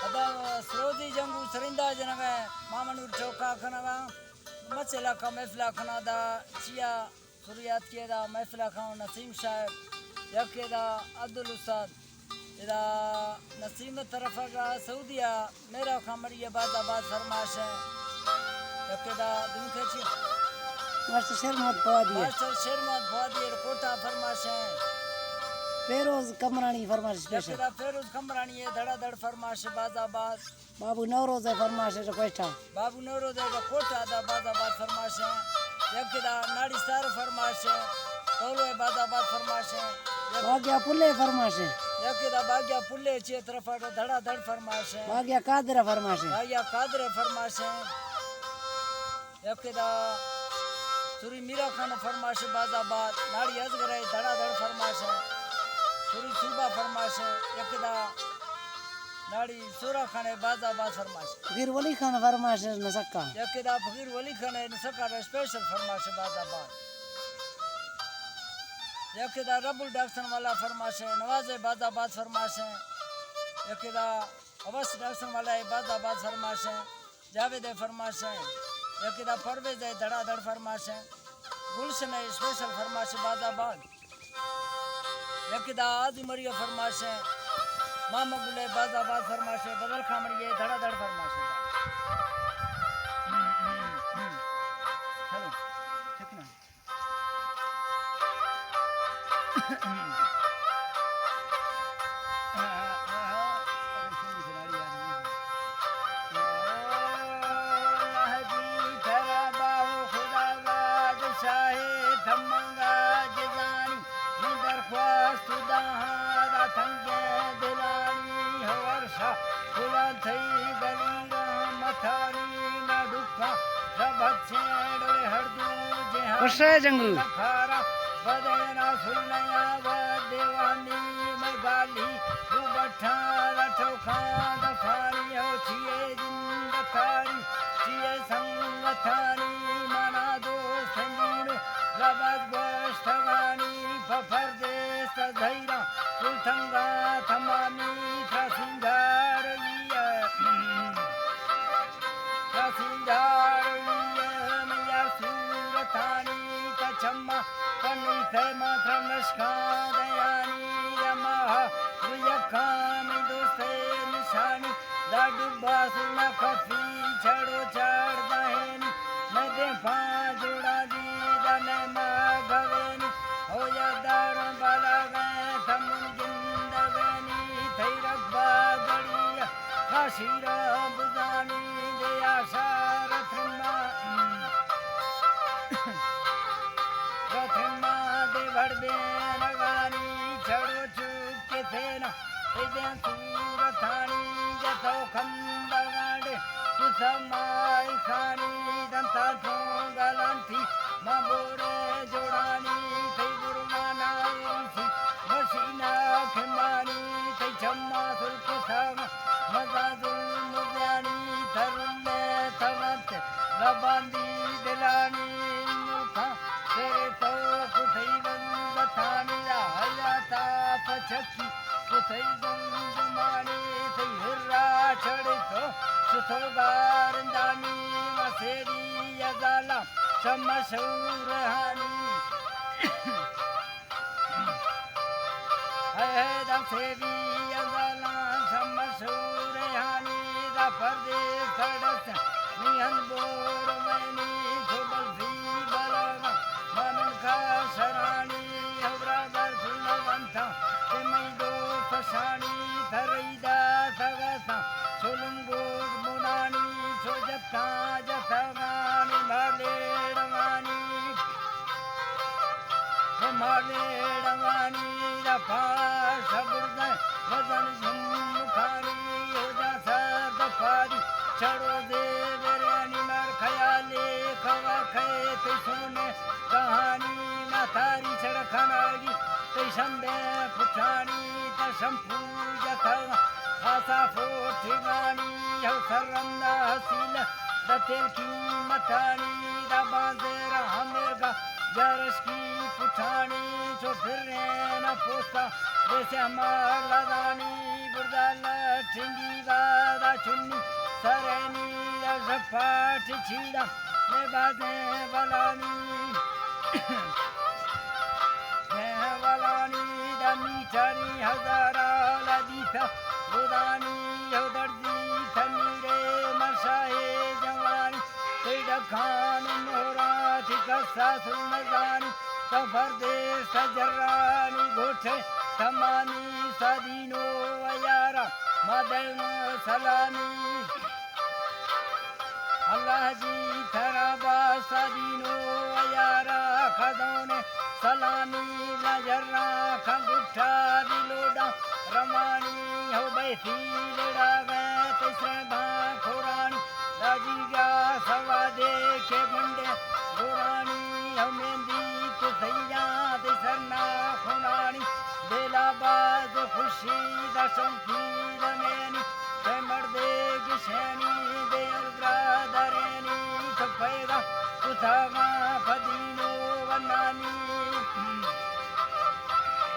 अदा सरोजी जंगू सरिंदा जनगा मामनूर चौका खनगा मचला का महफिला खनादा चिया सुरियात केदा महफिला खान नसीम साहब यकेदा अब्दुल उस्ताद इदा नसीम तरफ का सऊदिया मेरा खमरिया बादाबाद फरमाश है यकेदा दुम खेची मास्टर शेरमत फवादी कोटा फरमाश है फेरोज कमरानी फरमाश स्पेशल यकेदा फेरोज कमरानी है धड़ाधड़ फरमाश बादाबाद बाबू नवरोज है फरमाश है कोटा बाबू नवरोज है कोटा दा बादाबाद फरमाश है यकेदा नाड़ी सार फरमाश है तोलो है बादाबाद फरमाश है बागिया पुल्ले फरमाश है यकेदा बागिया पुल्ले चे तरफ धड़ाधड़ फरमाश है बागिया कादरा फरमाश है बागिया कादरे फरमाश है यकेदा सुरी मीरा खान फरमाश बादाबाद नाड़ी अजगर है धड़ाधड़ फरमाश है सुरी सुबा फरमाश है यकेदा नाड़ी सोरा खान बादाबाद फरमाश फकीर वली खान फरमाश है नसक्का यकेदा फकीर वली खान नसक्का स्पेशल फरमाश बादाबाद यकेदा रबुल डाक्सन वाला फरमाश है नवाज़े बादाबाद फरमाश है यकेदा अवस डाक्सन वाला बादाबाद फरमाश है जावेद फरमाश है यकेदा परवेज है धड़ाधड़ फरमाश है गुलशन है स्पेशल फरमाश बादाबाद यकेदा आदि मरिया फरमाश है मामा गुले बादाबाद फरमाश है बदल खामरी है धड़ाधड़ फरमाश है चलो कितना जंगू बदेना सुनया देवानी मगाली बठा रठो खाद फारी हो छिए जिंदकारी छिए संगथानी मना दो संगीनो रबत गोष्ठवानी फफर देश धैरा कुलथंगा थमानी प्रसिंगार लिया मैया सूरथानी कचम्मा कनिथे मात्र नष्का दयानी यमः रुयखामी दोस्ते निशानी दाडुब्बा सुना खफी छड़ो चढ़ दहेनी नदे फाजुड़ा दी दने मगवेनी हो या दारों बाला गए थमुन जिंदगनी थई रब्बा गड़िया खाशीरा बुजानी दया शारथमा भड़बे लगानी छड़ो चुप के थेना इधर सूरथानी जतो खंडगाड़े कुसमाई खानी दंता ठोंगलंथी माबोरे जोड़ानी थई गुरुमाना थी मशीना खमानी थई चम्मा सुल्क थाम मजादुल मुजानी धरुमे थमत लबांदी दिलानी मुखा तेरे तो कुथई बंदथानी हयाता पछकी कुथई गुंगुमानी थई हिर्रा छड़े तो सुथो गारंदानी मसेरी यजाला समशूर हानी है दसेरी यजाला समशूर हानी दा परदेश खड़स निहन बोर मैनी सुबल भी बलगा मन का शरानी हवरागर फुलवंता तेमई दो फसानी धरईदा सगसा सुलंगो मुनानी सोजता जथगानी मालेड़वानी मालेड़वानी रफा सबुर्द वजन झुमखानी योजा सदफारी चढ़ो दे बेरियानी मार खयाले खवा खे ते सोने कहानी ना थारी छड़खनागी ते संदे पुठानी त शंपू जथा आसा फोठिगानी हो सरंदा हसीना दतेल की मथानी दबाजेरा हमेरगा जरस की पुठानी जो फिर न पोस्ता जैसे हमार लदानी बुर्दाल ठिंगी बादा चुन्नी सरनी रफाट छीड़ा ने बाजे वलानी वलानी दमी चरी हजारा लदीफा बुदानी दर्दी थमीरे मशाहे जवानी तेरा खान मोरा थिकसा सुनजानी सफर दे सजरानी घोटे समानी सदीनो वयारा मदन सलामी अल्लाह जी खराबा सदीनो वयारा खदोने सलामी नजरा खंगुठा दिलोडा रमानी हो बैठी लेड़ा गए तैसे खोरानी राजीगा सवा दे के गुंडे गोरानी हो मेहंदी तो सैया दे सरना खोरानी बेला बाज खुशी दशम की रमेनी ते मर्दे गिशेनी दे ब्रादरेनी कफेगा कुथागा फदीनो वनानी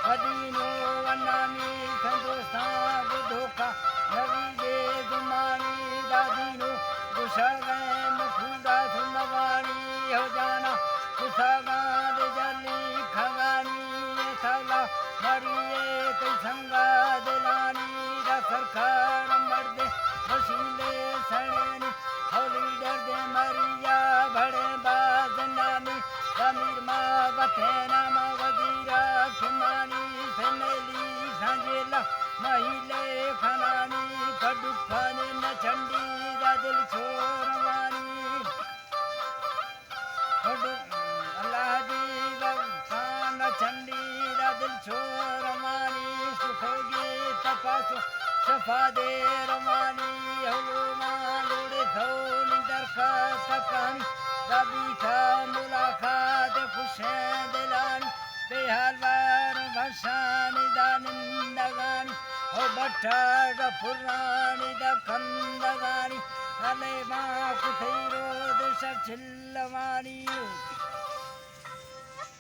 फदीनो वनानी कंदोसा बुधोका नवी दे गुमानी दादीनो गुशगे मुखुदा सुनवानी हो जाना कुथागा दे जली खगानी साला मरिए कई संगा दिलानी दा सरकार मर्दे वसीले सड़ेनी होली डर दे मरिया भड़े बाजनानी समीर मा बथेना मा वदीरा खिमानी फैमिली सांजेला महिले खनानी फडुखाने न चंडी दा दिल छोरवानी फडु अल्लाह दी खान चंडी दा दिल छोरवानी सुखोगे तपासो शफा दे रवानी हो मालोड़े थो निंदर का तकानी कभी था मुलाकात खुशे दिलानी बेहालवार भशानी दानिंदगानी हो बट्टा गफुरानी दखंदगानी अले माँ कुथैरो देश चिल्लवानी